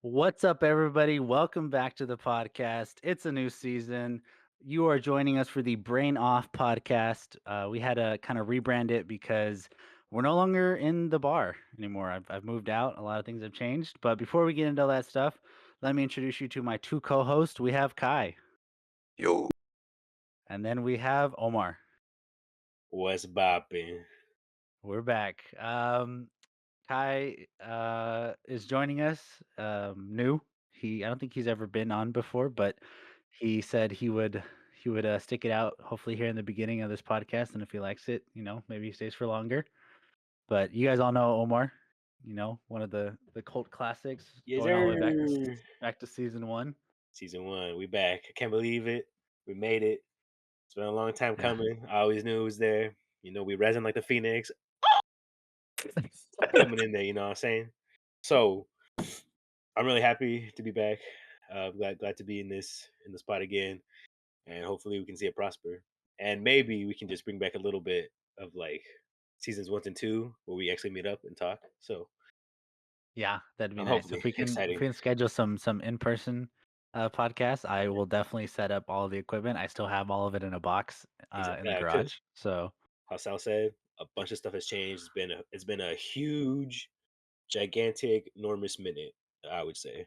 What's up, everybody? Welcome back to the podcast. It's a new season. You are joining us for the Brain Off podcast. We had to kind of rebrand it because we're no longer in the bar anymore. I've moved out. A lot of things have changed. But before we get into all that stuff, let me introduce you to my two co-hosts. We have Kai, Yo, and then we have Omar. What's bopping? We're back. Kai is joining us. New. I don't think he's ever been on before, but he said he would stick it out. Hopefully, here in the beginning of this podcast, and if he likes it, maybe he stays for longer. But you guys all know Omar. One of the cult classics, Yes, going all the way sir. back to season one. Season 1, we back. I can't believe it. We made it. It's been a long time Yeah. coming. I always knew it was there. We resin like the phoenix coming in there. You know what I'm saying? So I'm really happy to be back. Glad to be in the spot again, and hopefully we can see it prosper. And maybe we can just bring back a little bit of like seasons 1 and 2 where we actually meet up and talk. So Yeah, that'd be nice. If hopefully we can if exciting. we can schedule some in-person podcasts, I will definitely set up all of the equipment. I still have all of it in a box in the garage. Because So, how Sal said, a bunch of stuff has changed. It's been a huge, gigantic, enormous minute. I would say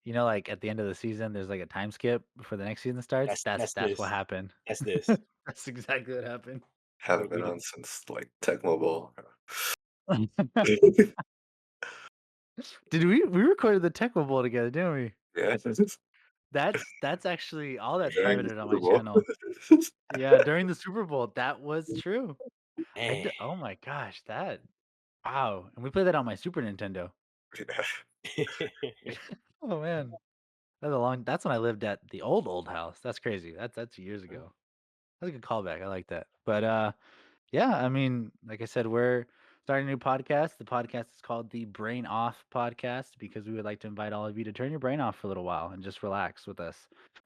like at the end of the season there's like a time skip before the next season starts. that's That's that's that's what this. happened. That's this. That's exactly what happened. haven't We, been we on did- since like Tech Mobile. Did we recorded the Tecmo Bowl together, didn't we? Yeah, That's actually all that's during the privated on Super my Bowl. channel. Yeah, during the Super Bowl, that was true. Man. Oh my gosh, wow. And we played that on my Super Nintendo. Yeah, Oh man. That's when I lived at the old house. That's crazy. That's years ago. That's a good callback. I like that. But yeah, I mean, like I said, we're starting a new podcast. The podcast is called the Brain Off Podcast because we would like to invite all of you to turn your brain off for a little while and just relax with us.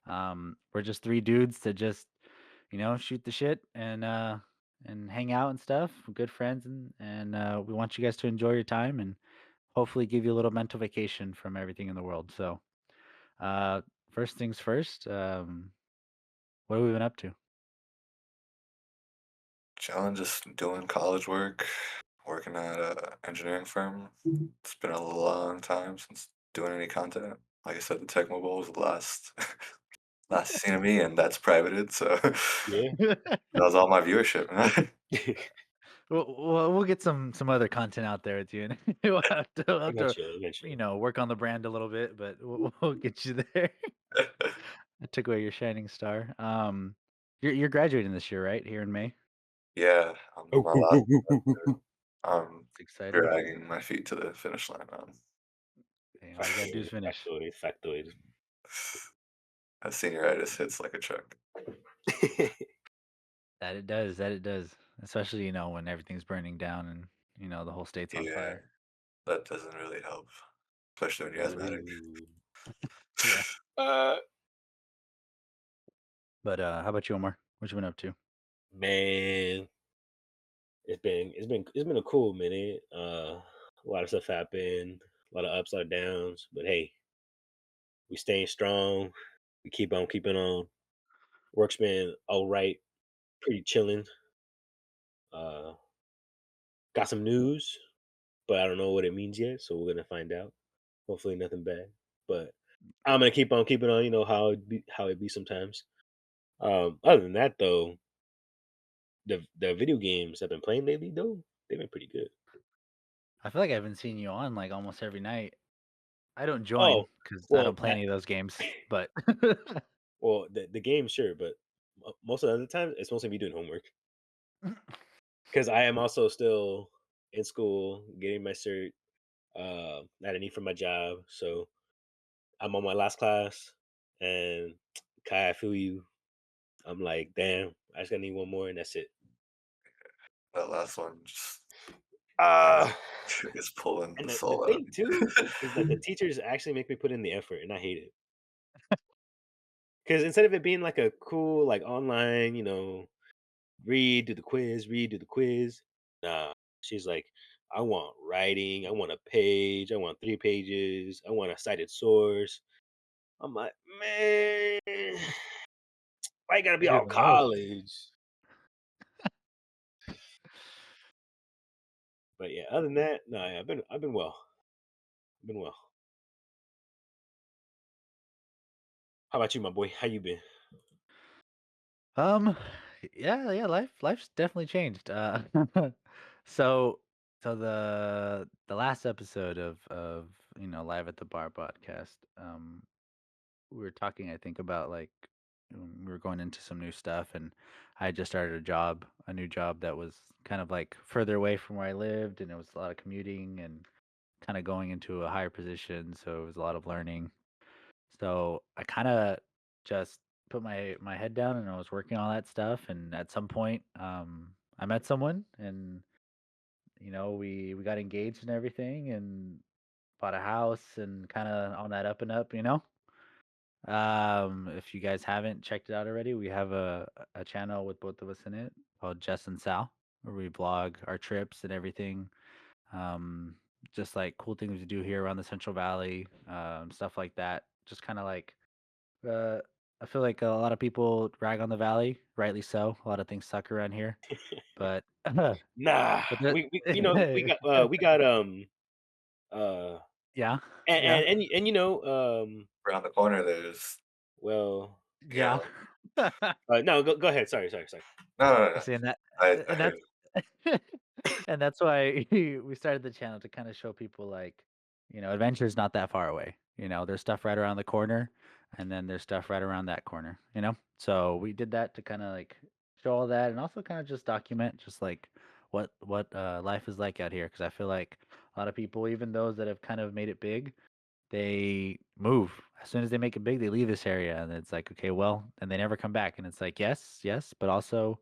We're just three dudes to just, shoot the shit and hang out and stuff. We're good friends and we want you guys to enjoy your time and hopefully give you a little mental vacation from everything in the world. So, uh, first things first, what have we been up to? John just doing college work, working at a engineering firm. It's been a long time since doing any content. Like I said, the Tech Mobile was the last seen of me, and that's privated, so that Yeah. was all my viewership. We'll get some other content out there with you, and we'll have to Eventually. work on the brand a little bit, but we'll get you there. I took away your shining star. You're graduating this year, right? Here in May. Yeah, Oh, my oh, last oh, oh, oh, oh. I'm It's exciting. dragging my feet to the finish line. Hey, all you gotta do is finish. Factoid. That senioritis hits like a truck. That it does. That it does. Especially when everything's burning down and the whole state's on Yeah, fire. that doesn't really help, especially when you're asthmatic. Ooh. Yeah. Uh, But how about you, Omar? What you been up to? man, it's been a cool minute. A lot of stuff happened, a lot of ups, a lot of downs. But hey, we staying strong. We keep on keeping on. Work's been all right, pretty chilling. Uh, got some news, but I don't know what it means yet, so we're gonna find out. Hopefully, nothing bad. But I'm gonna keep on keeping on. You know how it be sometimes. Other than that, though, the video games I've been playing lately, though, they've been pretty good. I feel like I haven't seen you on like almost every night. I don't Oh, join because I well, don't play that any of those games, but well, the game, sure, but most of the other times, it's mostly me doing homework because I am also still in school getting my cert that I need for my job. So I'm on my last class, and Kai, I feel you. I'm like, damn, I just gotta need one more, and that's it. That last one just Uh is pulling and the the soul out of thing too is that the me. teachers actually make me put in the effort, and I hate it. Because instead of it being like a cool, like online, read, do the quiz, nah. She's like, I want writing. I want a page. I want 3 pages. I want a cited source. I'm like, man, why you gotta be Do all the most. college? But yeah, other than that, no, yeah, I've been well. I've been well. How about you, my boy? How you been? Um, yeah, life's definitely changed. So so the last episode of Live at the Bar podcast, we were talking, I think, about like we were going into some new stuff, and I had just started a new job that was kind of like further away from where I lived, and it was a lot of commuting and kind of going into a higher position, so it was a lot of learning. So I kind of just put my head down and I was working on that stuff. And at some point, I met someone, and we got engaged and everything, and bought a house, and kind of on that up and up. If you guys haven't checked it out already, we have a channel with both of us in it called Jess and Sal, where we vlog our trips and everything. Um, just like cool things to do here around the Central Valley, stuff like that. Just kind of like uh, I feel like a lot of people rag on the valley, rightly so. A lot of things suck around here, but but Nah, the we got uh yeah, and yeah, Around the corner, there's well yeah. yeah. no, go ahead. Sorry. No, no, no, no. Seeing that, I and heard that's and that's why we started the channel to kind of show people like, adventure's not that far away. There's stuff right around the corner, and then there's stuff right around that corner. So we did that to kind of like show all that, and also kind of just document just like what life is like out here. Because I feel like a lot of people, even those that have kind of made it big, they move. As soon as they make it big, they leave this area, and it's like, okay, well, and they never come back. And it's like, yes, yes, but also,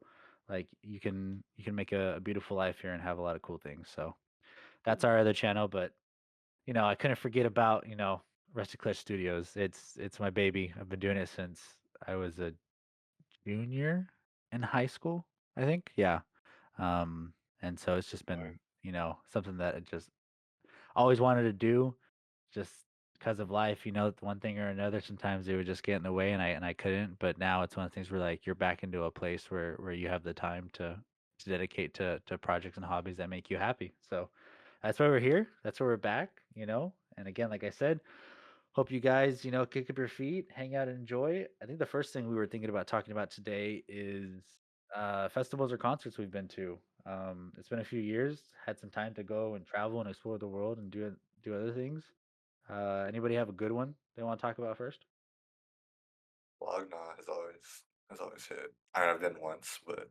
like, you can make a beautiful life here and have a lot of cool things. So that's our other channel. But I couldn't forget about Rusty Clutch Studios. It's my baby. I've been doing it since I was a junior in high school, I think. Yeah. And so it's just or been something that I just always wanted to do, just because of life, one thing or another. Sometimes it would just get in the way, and I couldn't. But now it's one of the things where like you're back into a place where you have the time to dedicate to projects and hobbies that make you happy. So that's why we're here. That's why we're back. And again, like I said, hope you guys, kick up your feet, hang out and enjoy. I think the first thing we were thinking about talking about today is festivals or concerts we've been to. It's been a few years, had some time to go and travel and explore the world and do other things. Anybody have a good one they want to talk about first? Logna has always hit. I've been once, but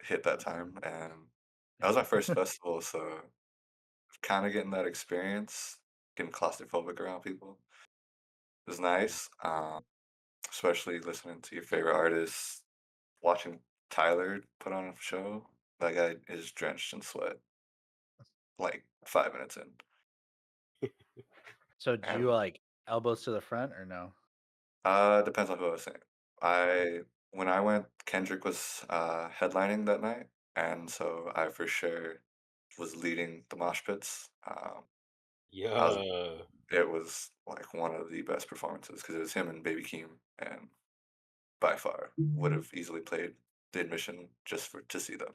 hit that time, and that was my first festival, so kind of getting that experience, getting claustrophobic around people is nice. Especially listening to your favorite artists, watching Tyler put on a show. That guy is drenched in sweat, like 5 minutes in, So do you and like elbows to the front or no? depends on who I was saying. I When I went, Kendrick was headlining that night, and so I for sure was leading the mosh pits. I was yeah. It was like one of the best performances because it was him and Baby Keem, and by far would have easily played the admission just for to see them.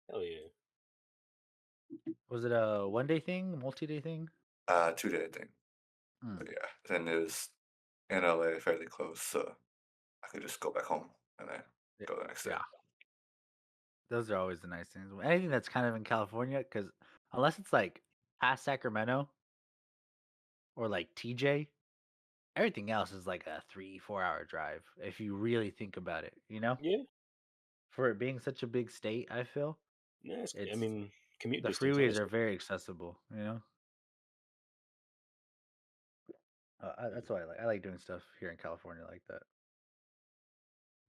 Hell yeah. Was it a 1 day thing, multi-day thing? 2 day thing, Hmm. but yeah, and it was in LA, fairly close, so I could just go back home and then Y- go the next day. Yeah, those are always the nice things. Anything that's kind of in California, because unless it's like past Sacramento or like TJ, everything else is like a 3, 4 hour drive if you really think about it. Yeah. For it being such a big state, I feel Yeah, I it's mean, commute the distance, freeways are honestly. very accessible. That's why I like doing stuff here in California like that.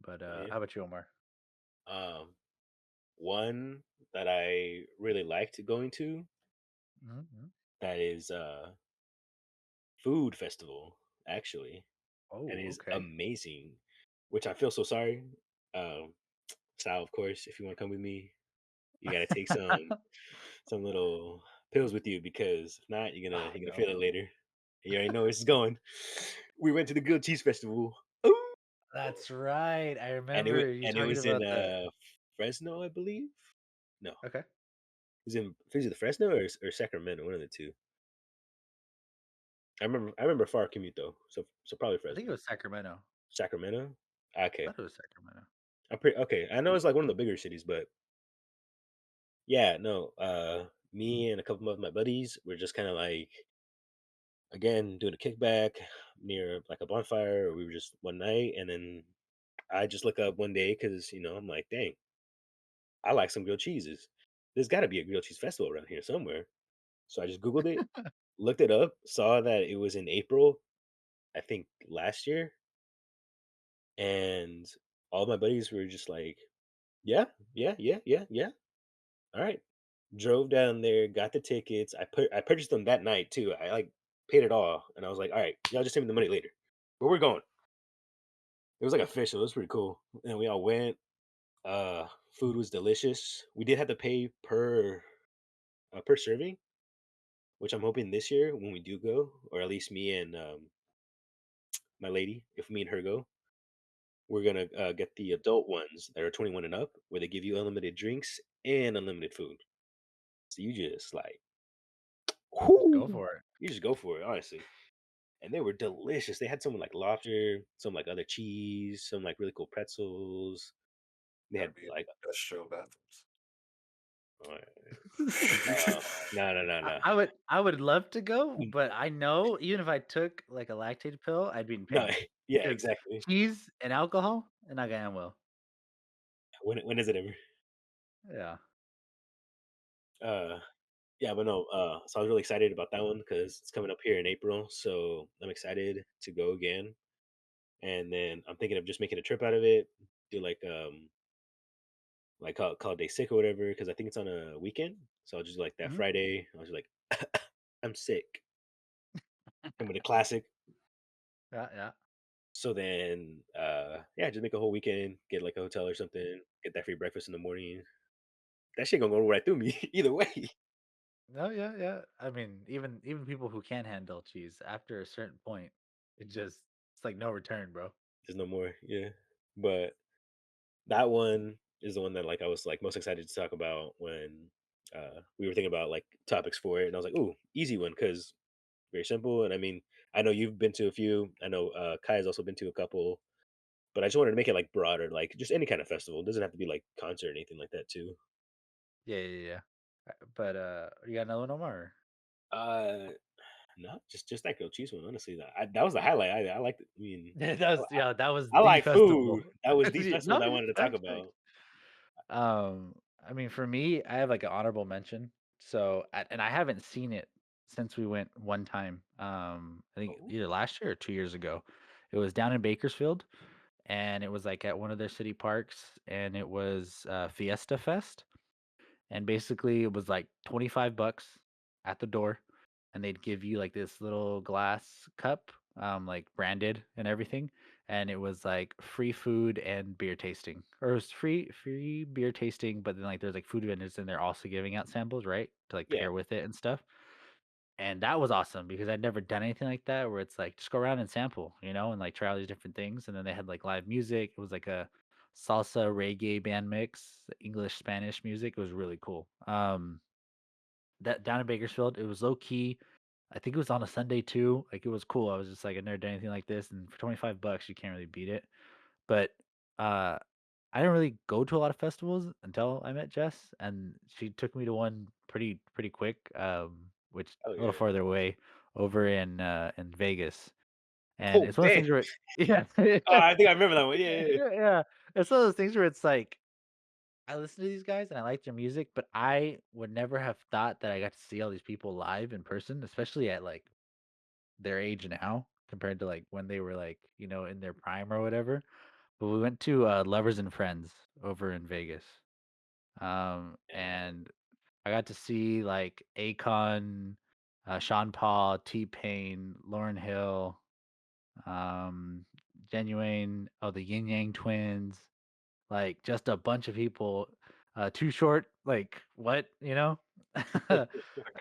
But Yeah. how about you, Omar? Um, one that I really liked going to, Mm-hmm. that is food festival, actually. And it Oh, is okay. amazing. Which I feel so sorry. Um, Sal, of course, if you want to come with me, you gotta take some. some little pills with you because if not, Oh, you're gonna no. feel it later. You already know where it's going. We went to the grilled cheese festival. Ooh! That's right. I And it remember you and it talking was in about that. Fresno, I believe. No, it Okay. was either Fresno or Sacramento, one of the two. I remember far commute though, so probably I think Fresno. it was Sacramento. Sacramento? I Okay. thought it was Sacramento. I'm pretty okay. I know it's like one of the bigger cities, but yeah, no. Me and a couple of my buddies were just kind of like again doing a kickback near like a bonfire, or we were just one night, and then I just look up one day because I'm like, dang, I like some grilled cheeses. There's got to be a grilled cheese festival around here somewhere. So I just googled it, looked it up, saw that it was in April, I think last year, and all my buddies were just like, yeah, yeah, yeah, yeah, yeah. All right. Drove down there, got the tickets. I purchased them that night too. I like paid it all, and I was like, "All right, y'all just send me the money later." But we're going. It was like official. It was pretty cool, and we all went. Food was delicious. We did have to pay per serving, which I'm hoping this year when we do go, or at least me and my lady, if me and her go, we're gonna get the adult ones that are 21 and up, where they give you unlimited drinks and unlimited food. So you just like, Just go whoo, for it. you just go for it, honestly. And they were delicious. They had some with, like, lobster, some, like, other cheese, some, like, really cool pretzels. They Gotta had, be like, industrial bathrooms. uh, no, no, no, no. I would love to go, Mm, but I know even if I took like a lactate pill, I'd be in no, pain yeah, because exactly. cheese and alcohol, and not gonna end well. When is it ever? Yeah. Uh, yeah, but no, so I was really excited about that one because it's coming up here in April, so I'm excited to go again, and then I'm thinking of just making a trip out of it, do, like, call it day sick or whatever, because I think it's on a weekend, so I'll just do, like, that Mhm. Friday, I was like, "I'm sick." And with a classic. Yeah, yeah. So then, yeah, just make a whole weekend, get like a hotel or something, get that free breakfast in the morning. That shit gonna go right through me either way. No, yeah, yeah. I mean, even people who can handle cheese, after a certain point, it's like no return, bro. There's no more, yeah. But that one is the one that like I was like most excited to talk about when we were thinking about like topics for it, and I was like, "Ooh, easy one," because very simple. And I mean, I know you've been to a few. I know Kai has also been to a couple, but I just wanted to make it like broader, like just any kind of festival. It doesn't have to be like concert or anything like that too. Yeah, yeah, yeah. But you got another one, Omar? Uh, No, just that grilled cheese one, honestly, that was the highlight. I liked it. I mean, Yeah, that I was yeah, that was I the like food. festival. That was the Yeah, festival no, that I yeah, wanted to talk facts, facts. about. I mean, for me, I have like an honorable mention. So, and I haven't seen it since we went one time. I think Oh, either last year or 2 years ago. It was down in Bakersfield, and it was like at one of their city parks, and it was Fiesta Fest. And basically it was like 25 bucks at the door, and they'd give you like this little glass cup, like branded and everything, and it was like free food and beer tasting, or it was free beer tasting, but then like there's like food vendors in there also giving out samples, right, to like yeah, pair with it and stuff. And that was awesome because I'd never done anything like that, where it's like just go around and sample, and like try all these different things. And then they had like live music. It was like a salsa reggae band mix, English Spanish music. It was really cool. That down in Bakersfield, it was low key. I think it was on a Sunday too. Like it was cool. I was just like, I've never done anything like this, and for 25 bucks, you can't really beat it. But uh I didn't really go to a lot of festivals until I met Jess, and she took me to one pretty quick, which oh a little yeah. farther away, over in Vegas. And Oh it's one of those damn! things where yeah. Oh, I think I remember that one. Yeah, yeah, yeah. Yeah. It's one of those things where it's like I listen to these guys and I like their music, but I would never have thought that I got to see all these people live in person, especially at like their age now compared to like when they were like, in their prime or whatever. But we went to Lovers and Friends over in Vegas. And And I got to see like Akon, Sean Paul, T-Pain, Lauren Hill, um, the Yin Yang Twins, like just a bunch of people. Too Short. like, what, you know?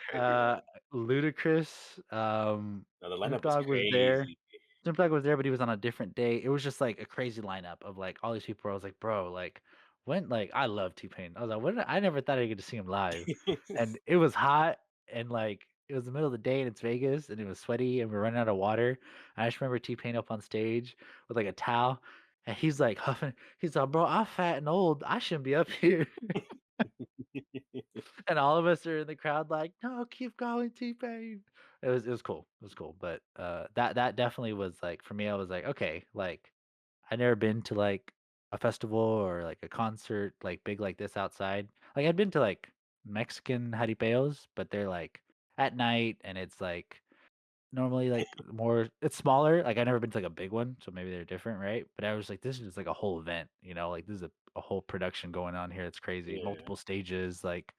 Crazy Uh, lineup. Ludacris, No, the Snoop lineup was Dogg was there. crazy. Snoop Dogg was there, but he was on a different day. It was just, like, a crazy lineup of, like, all these people where I was like, "Bro, like, when" like, I love T-Pain. I was like, "When" I never thought I'd get to see him live, and it was hot, and, like, it was the middle of the day, and it's Vegas, and it was sweaty, and we're running out of water. I just remember T-Pain up on stage with, like, a towel, and he's, like, huffing. He's like, "Bro, I'm fat and old. I shouldn't be up here." And all of us are in the crowd like, "No, keep going, T-Pain." It was cool. It was cool, but, that definitely was, like for me, I was like, "Okay," like, I never been to, like, a festival or, like, a concert, like, big like this outside. Like, I've been to, like, Mexican jaripeos, but they're, like, at night, and it's, like, normally, like, more it's smaller. Like, I've never been to, like, a big one, so maybe they're different, right? But I was like, "This is just, like, a whole event," you know? Like, this is a whole production going on here. It's crazy. Yeah. Multiple stages, like,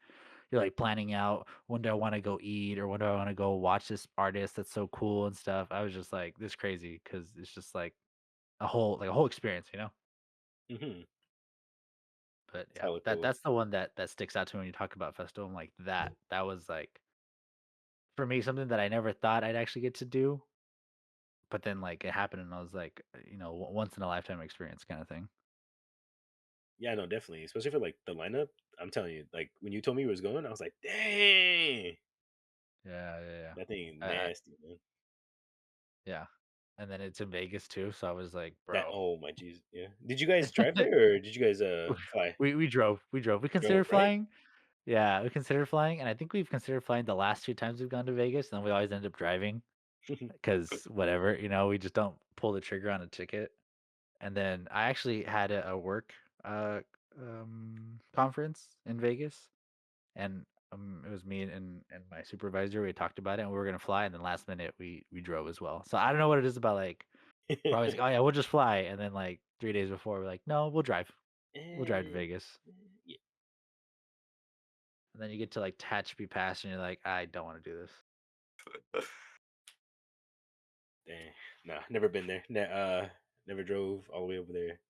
you're, like, planning out, "When do I wanna go eat?" or "When do I wanna go watch this artist that's so cool?" and stuff. I was just like, "This crazy," because it's just, like, a whole experience, you know? Mhm. But, It's yeah, hella that cool. that's the one that sticks out to me when you talk about festival. I'm like, that was, like, for me, something that I never thought I'd actually get to do, but then, like, it happened, and I was like, once in a lifetime experience kinda thing. Yeah, no, definitely, especially for, like, the lineup. I'm telling you, like, when you told me you was going, I was like, "Dang!" Yeah, yeah, yeah. That thing I nasty, man. yeah. And then it's in Vegas too, so I was like, That "Bro." oh my jeez, yeah. Did you guys drive there or did you guys, fly? We drove. We Drove, considered right? flying. Yeah, we considered flying, and I think we've considered flying the last 2 times we've gone to Vegas, and we always end up driving because whatever, we just don't pull the trigger on a ticket. And then I actually had a work, uh, conference in Vegas, and, it was me and my supervisor. We talked about it, and we were gonna fly, and then last minute, we drove as well. So I don't know what it is about, like, we're always like, "Oh, yeah, we'll just fly," and then, like, 3 days before, we're like, "No, we'll drive. We'll drive to Eh, Vegas." yeah, And then you get to, like, Tehachapi Pass, and you're like, "I don't wanna do this." dang. Nah, never been there. Never drove all the way over there.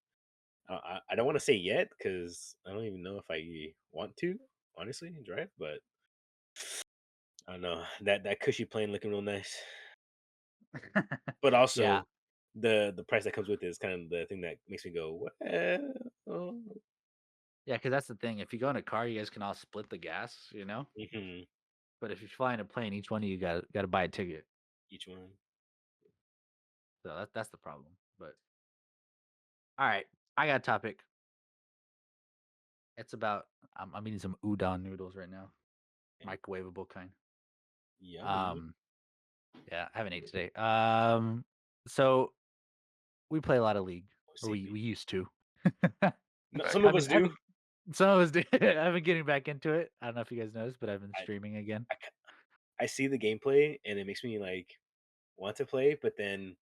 I don't wanna say yet because I don't even know if I want to, honestly, drive, but I don't know. That cushy plane looking real nice. But Yeah. also, the price that comes with it is kind of the thing that makes me go, "Well." Yeah, because that's the thing. If you go in a car, you guys can all split the gas, you know? Mhm. But if you fly in a plane, each one of you gotta buy a ticket. Each one. So that's the problem. But alright, I got a topic. It's about I'm eating some udon noodles right now, Eh, microwavable kind. yummy. Um, yeah, I haven't ate today. So we play a lot of League, Oh, or same we here. used to. No, Back some in of I've the us been day. I've do. been some of us do. I've been getting back into it. I don't know if you guys noticed, but I've been I streaming again. I k I see the gameplay, and it makes me, like, want to play, but then,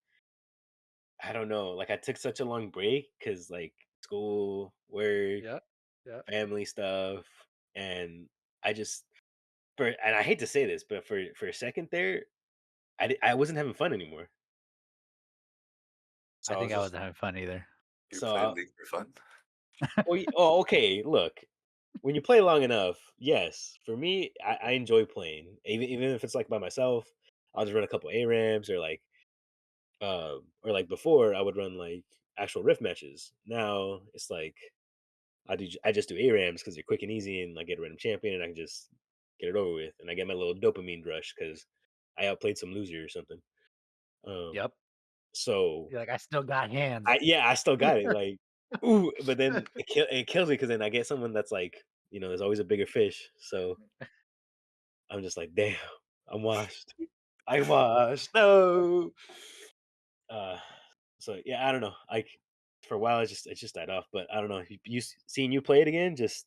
I don't know, like, I took such a long break because like, school, work, Yep. Yep. family stuff, and I just and I hate to say this, but for a second there, I wasn't having fun anymore. I So I think was I just wasn't having fun either. You so played I League for fun? okay, look, when you play long enough, yes, for me, I enjoy playing, even if it's, like, by myself, I'll just run a couple ARAMs or, like, before, I would run, like, actual Rift matches. Now, it's like, I just do ARAMs because 'cause they're quick and easy, and I get a random champion, and I can just get it over with, and I get my little dopamine rush because I outplayed some loser or something. Um, Yep. so You're like, "I still got hands." yeah, I still got it, like, ooh, but then it kills me because then I get someone that's like, there's always a bigger fish, so I'm just like, "Damn, I'm washed. I'm washed, no." Uh, so, yeah, I don't know, like, for a while, it just died off, but I don't know, seeing you play it again, just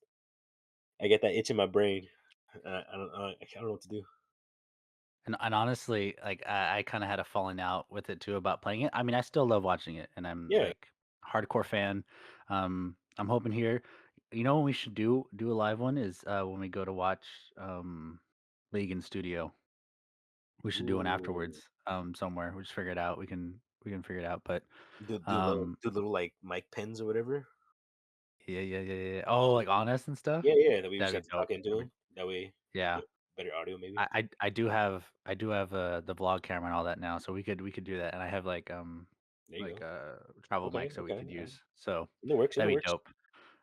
I get that itch in my brain. I don't know what to do. And honestly, like, I kinda had a falling out with it too about playing it. I mean, I still love watching it, and I'm, Yeah. like, hardcore fan. I'm hoping here when we should do a live one is, when we go to watch, League in studio. We should do one Ooh. afterwards, somewhere. We'll just figure it out. We can figure it out, but, Do um little, like, mic pens or whatever? Yeah. Oh, like on us and stuff? Yeah, yeah, that we just That'd have be to dope. talk into That'd be them. That way, yeah. get better audio maybe. I do have the vlog camera and all that now, so we could do that, and I have There you like, go. travel Okay, mics that we okay, could alright. use, so In the works, in the that'd be works.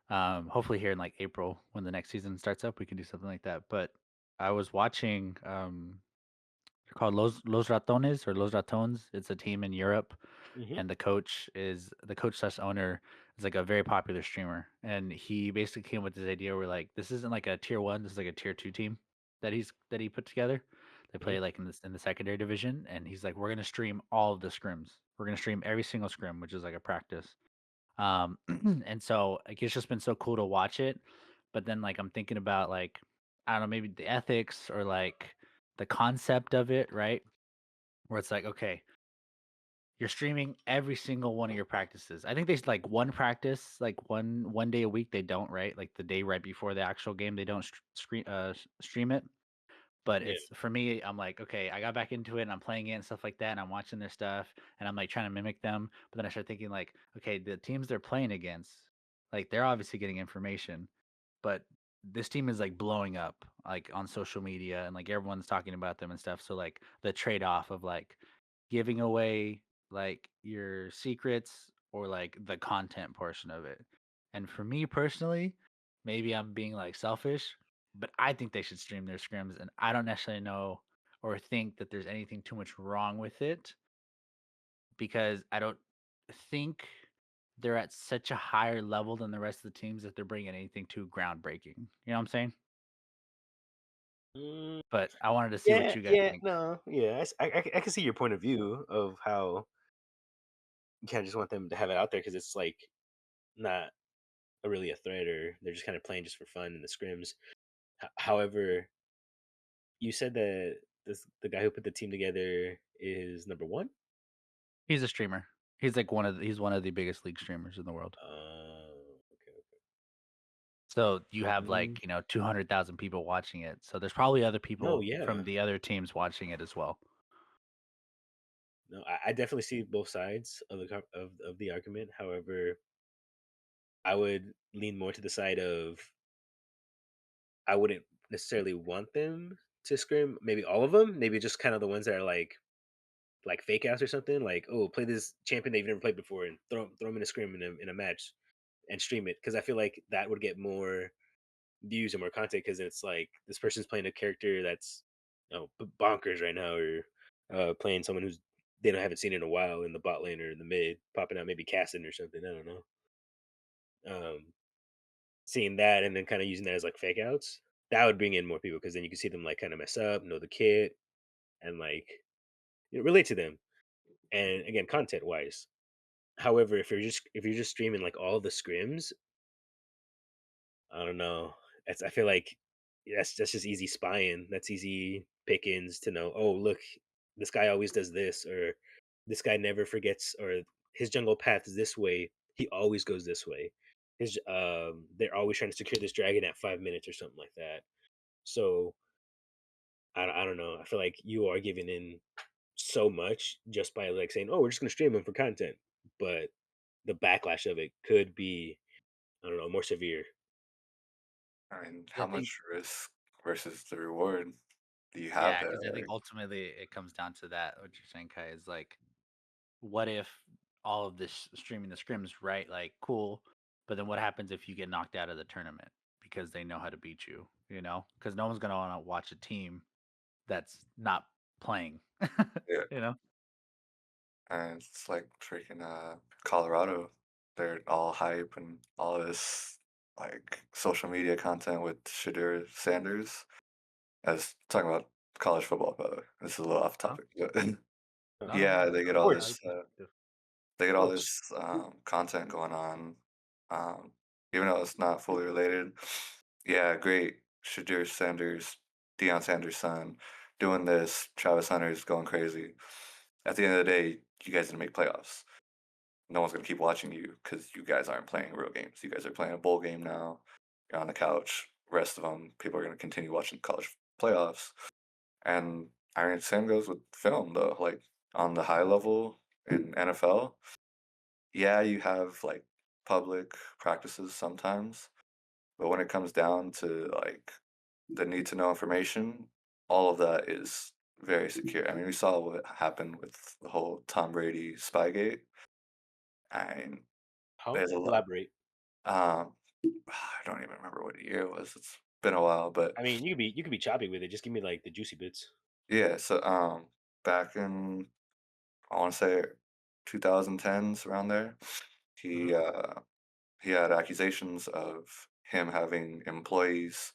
dope. Hopefully here in, like, April when the next season starts up, we can do something like that, but I was watching, they're called Los Ratones or Los Ratones. It's a team in Europe, Mhm, and the coach slash owner is like a very popular streamer, and he basically came with this idea where like this isn't like a tier one, this is like a tier two team that he put together. They mhm. play like in the secondary division, and he's like, we're gonna stream all of the scrims. We're gonna stream every single scrim, which is like a practice. And so like it's just been so cool to watch it. But then like I'm thinking about like I don't know, maybe the ethics or like the concept of it, right? Where it's like, okay, you're streaming every single one of your practices. I think there's like one practice, like one day a week they don't, right? Like the day right before the actual game, they don't stream it. But Yeah. it's for me, I'm like, okay, I got back into it and I'm playing it and stuff like that, and I'm watching their stuff and I'm like trying to mimic them. But then I start thinking like, okay, the teams they're playing against, like they're obviously getting information, but this team is like blowing up like on social media and like everyone's talking about them and stuff. So like the trade-off of like giving away like your secrets or like the content portion of it. And for me personally, maybe I'm being like selfish, but I think they should stream their scrims and I don't necessarily know or think that there's anything too much wrong with it because I don't think they're at such a higher level than the rest of the teams that they're bringing anything too groundbreaking. You know what I'm saying? Mm, But I wanted to see what yeah, you guys yeah, think. no, yeah, I can see your point of view of how you kinda just want them to have it out there because it's, like, not really a threat or they're just kinda playing just for fun in the scrims. However, you said that the guy who put the team together is number 1? He's a streamer. He's one of the biggest league streamers in the world. Okay, So you have mm, like, 200,000 people watching it. So there's probably other no, people from yeah. the other teams watching it as well. No, I definitely see both sides of of the argument. However, I would lean more to the side of I wouldn't necessarily want them to scrim. Maybe all of them. Maybe just kind of the ones that are like fake outs or something. Like, oh, play this champion they've never played before and throw them in a scrim in a match and stream it because I feel like that would get more views and more content because it's like this person's playing a character that's bonkers right now or playing someone who's they don't haven't seen in a while in the bot lane or in the mid, popping out maybe casting or something. I don't know. Seeing that and then kind of using that as like fake outs, that would bring in more people because then you can see them like kind of mess up, know the kit, and like relate to them. And again, content wise. However, if you're just streaming like all the scrims, I don't know. I feel like that's just easy spying. That's easy pickings to know. Oh, look, this guy always does this, or this guy never forgets, or his jungle path is this way. He always goes this way. They're always trying to secure this dragon at 5 minutes or something like that. So I don't know. I feel like you are giving in so much just by like saying, "Oh, we're just going to stream them for content," but the backlash of it could be I don't know more severe. I mean, I how think much risk versus the reward do you have yeah, there? because I think Like, ultimately it comes down to that, what you're saying, Kai, is like, what if all of this streaming the scrims, right? Like, cool. But then what happens if you get knocked out of the tournament because they know how to beat you, Because no one's gonna wanna watch a team that's not playing, yeah, you know? and it's like freaking Colorado. They're all hype and all this like social media content with Shadur Sanders. As talking about college football, by the way. This is a little off Huh? topic, but No, no, yeah, no. they get all I Sports, this. They get all sports. this content going on, um, even though it's not fully related. Yeah, great. Shadur Sanders, Deion Sanders' son, doing this. Travis Hunter's going crazy. At the end of the day, you guys didn't make playoffs. No one's gonna keep watching you because you guys aren't playing real games. You guys are playing a bowl game now. You're on the couch. Rest of them, people are gonna continue watching college playoffs. And I mean, same goes with film though. Like on the high level in NFL, yeah, you have like public practices sometimes, but when it comes down to like the need to know information, all of that is very secure. I mean, we saw what happened with the whole Tom Brady Spygate, and How? there's a lot. Elaborate. Um, I don't even remember what year it was. It's been a while, but I mean, you could be choppy with it. Just give me like the juicy bits. yeah. So back in I want to say 2010s around there, Mhm. he uh, he had accusations of him having employees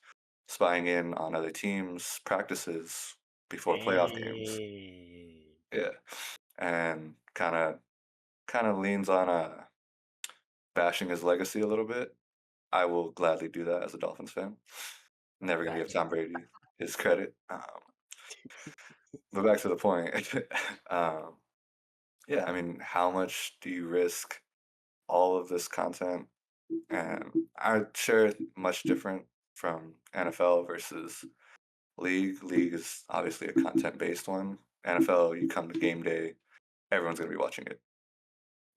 spying in on other teams' practices before playoff games. Dang. Yeah, and kind of leans on bashing his legacy a little bit. I will gladly do that as a Dolphins fan. Never gonna give Gotcha. Tom Brady his credit. But back to the point. um, yeah, I mean, how much do you risk all of this content? And I'm sure it's much different from NFL versus league. League is obviously a content based one. NFL, you come to game day, everyone's gonna be watching it.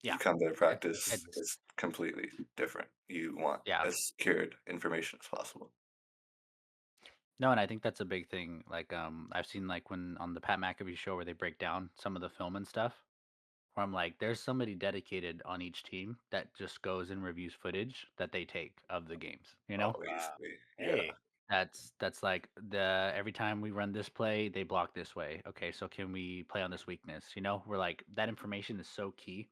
You Yeah. come to practice, It's it's completely different. You want yeah. as secured information as possible. No, and I think that's a big thing. Like, I've seen like when on the Pat McAfee show where they break down some of the film and stuff. Where I'm like, there's somebody dedicated on each team that just goes and reviews footage that they take of the games. You know, Oh, Wow. easily. Yeah. Hey. that's like the every time we run this play, they block this way. Okay, so can we play on this weakness? You know, we're like that information is so key.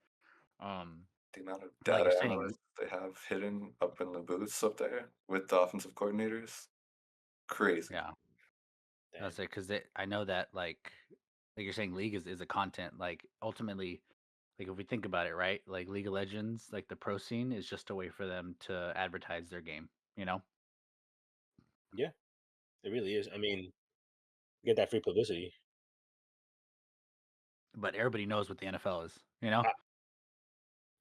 Um, The amount of like you're data saying, analysts they have hidden up in the booths up there with the offensive coordinators, crazy. yeah, Damn. that's it. Because I know that like you're saying, league is a content. Like ultimately, like if we think about it, right? Like League of Legends, like the pro scene is just a way for them to advertise their game. You know, Yeah, it really is. I mean, get that free publicity. but everybody knows what the NFL is. You know.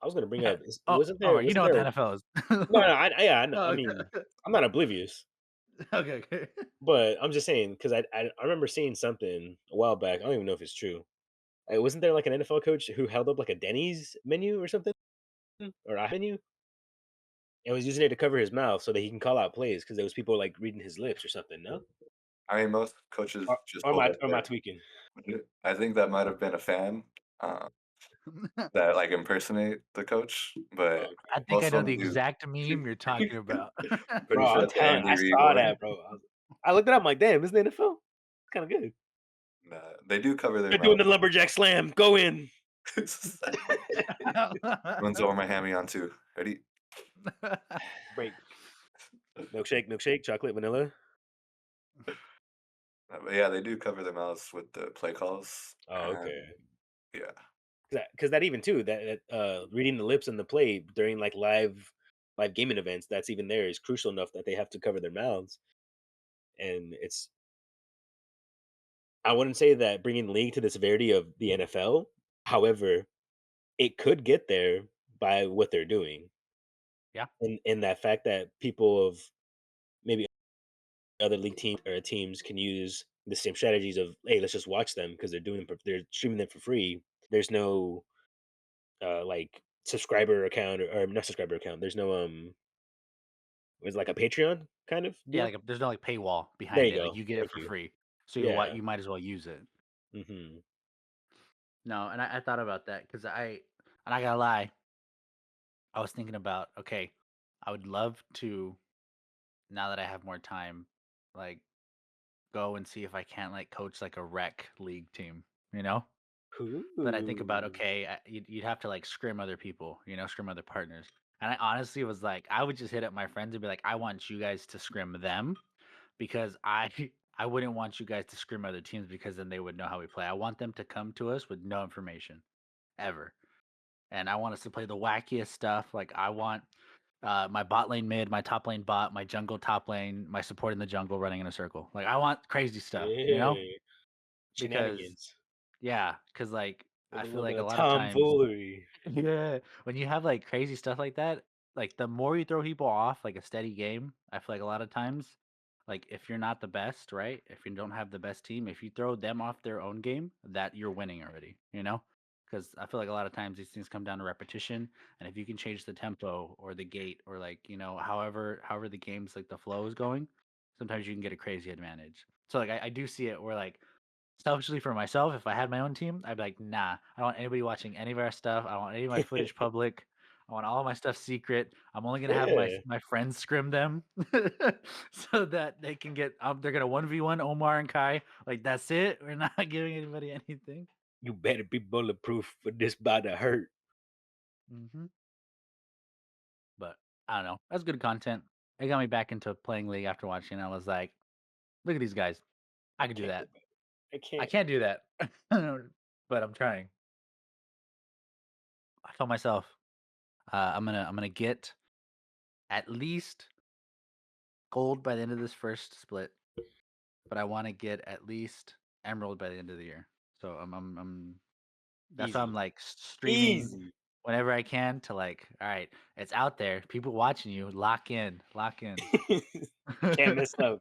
I was gonna bring up, Oh, wasn't oh, there you wasn't know what the there NFL is. no, no, yeah, I know. I Oh, mean, I'm not oblivious, okay, okay. but I'm just saying because I remember seeing something a while back. I don't even know if it's true. Wasn't there like an NFL coach who held up like a Denny's menu or something, or a menu, and was using it to cover his mouth so that he can call out plays because there was people like reading his lips or something? No, I mean, most coaches just or am hold I up or am I their. tweaking? I think that might have been a fan uh, that like impersonate the coach, Oh, but okay. I think I most know of the them do. exact meme you're talking about. Pretty Bro, sure I'm that's the telling. Andy I Reid saw one. that, bro. I looked it up. I'm like, damn, isn't the NFL? It's kind of good. Nah, they do cover their They're doing mouth. the lumberjack slam. Go in. Runs over my hammy on two. Ready? Break. Milkshake, milkshake, chocolate, vanilla. But yeah, they do cover their mouths with the play calls, Oh, and okay. yeah, Because that even too that reading the lips and the play during like live gaming events that's even there is crucial enough that they have to cover their mouths. And it's I wouldn't say that bringing the league to the severity of the NFL. However, it could get there by what they're doing, Yeah, and that fact that people of maybe other league teams or teams can use the same strategies of hey, let's just watch them because they're streaming them for free. There's no like subscriber account or not subscriber account. There's no it's like a Patreon kind of yeah. deal. Like there's no like paywall There behind you it. Like go. you get it Thank for you. free, so Yeah. you might as well use it. Hmm. No, and I thought about that because and I gotta lie, I was thinking about okay, I would love to now that I have more time, like go and see if I can't like coach like a rec league team. You know. But I think about, Ooh. okay, you'd have to like scrim other people, you know, scrim other partners. And I honestly was like, I would just hit up my friends and be like, I want you guys to scrim them because I wouldn't want you guys to scrim other teams because then they would know how we play. I want them to come to us with no information ever. And I want us to play the wackiest stuff. Like I want my bot lane mid, my top lane bot, my jungle top lane, my support in the jungle running in a circle. Like I want crazy stuff, you know? Yeah. Because Shenanigans yeah, because like with I a feel little like bit a of lot of times tomfoolery. yeah, when you have like crazy stuff like that, like the more you throw people off like a steady game, I feel like a lot of times, like if you're not the best, right? If you don't have the best team, if you throw them off their own game, that you're winning already, you know? because I feel like a lot of times these things come down to repetition, and if you can change the tempo or the gate or like however the game's like the flow is going, sometimes you can get a crazy advantage. So like I do see it where like selfishly for myself, if I had my own team, I'd be like, nah, I don't want anybody watching any of our stuff. I don't want any of my footage public. I want all my stuff secret. I'm only gonna have my Yeah, my friends scrim them so that they can get. They're gonna 1v1 Omar and Kai. Like that's it. We're not giving anybody anything. you better be bulletproof for this about to hurt. Hmm. But I don't know. That's good content. It got me back into playing League after watching. I was like, look at these guys. I could do Can't go that. back. I I can't. can't do that, but I'm trying. I told myself I'm gonna get at least gold by the end of this first split, but I want to get at least emerald by the end of the year. So I'm that's why I'm Easy, like streaming easy. whenever I can to like, all right, it's out there. People watching you. Lock in. Lock in. Can't mess up.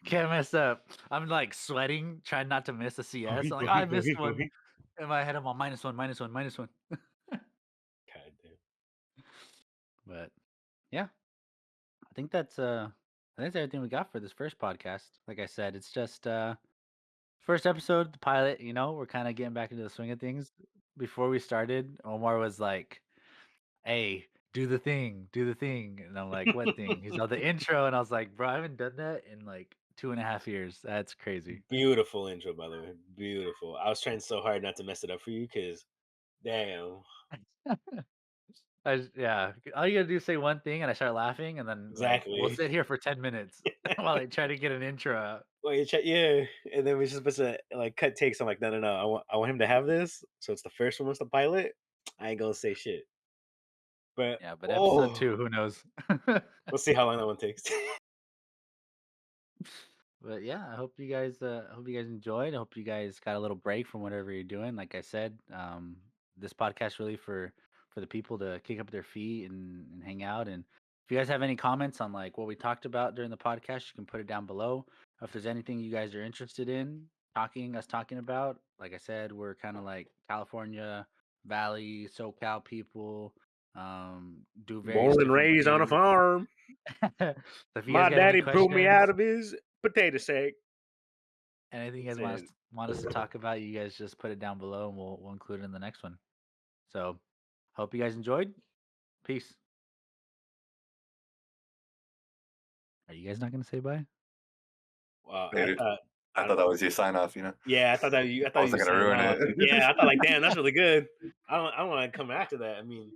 Can't mess up. I'm like sweating, trying not to miss a CS. I'm like, oh, I missed one. In my head, I'm on minus one, minus one, minus one. God damn. But yeah, I think that's everything we got for this first podcast. Like I said, it's just first episode, the pilot, we're kind of getting back into the swing of things. Before we started, Omar was like, "Hey, do the thing, do the thing." And I'm like, "What thing?" He's on the intro, and I was like, "Bro, I haven't done that in like 2.5 years. That's crazy." Beautiful intro, by the way. Beautiful. I was trying so hard not to mess it up for you because, damn, Yeah, all you gotta do is say one thing, and I start laughing, and then like we'll exactly. sit here for 10 minutes while I try to get an intro out. Well, yeah, and then we're just supposed to like cut takes. I'm like, no, no, no. I want him to have this. So it's the first one was the pilot. I ain't gonna say shit. But Yeah, but episode oh, two, who knows? we'll see how long that one takes. But yeah, I hope you guys enjoyed. I hope you guys got a little break from whatever you're doing. Like I said, this podcast really for the people to kick up their feet and hang out. And if you guys have any comments on like what we talked about during the podcast, you can put it down below. If there's anything you guys are interested in talking about, like I said, we're kind of like California Valley, SoCal people, do various Born and different raised on a things. farm. So if you guys My got any daddy blew me out questions, of his potato sack. anything you That's guys want it. want us to talk about, you guys just put it down below and we'll include it in the next one. So, hope you guys enjoyed. Peace. Are you guys not going to say bye? Wow, I Later. thought. I I, thought that was your sign off, you know? yeah, I thought I you wasn't were gonna signing ruin off. Yeah, it. I thought like, damn, that's really good. I don't want to come after that. I mean,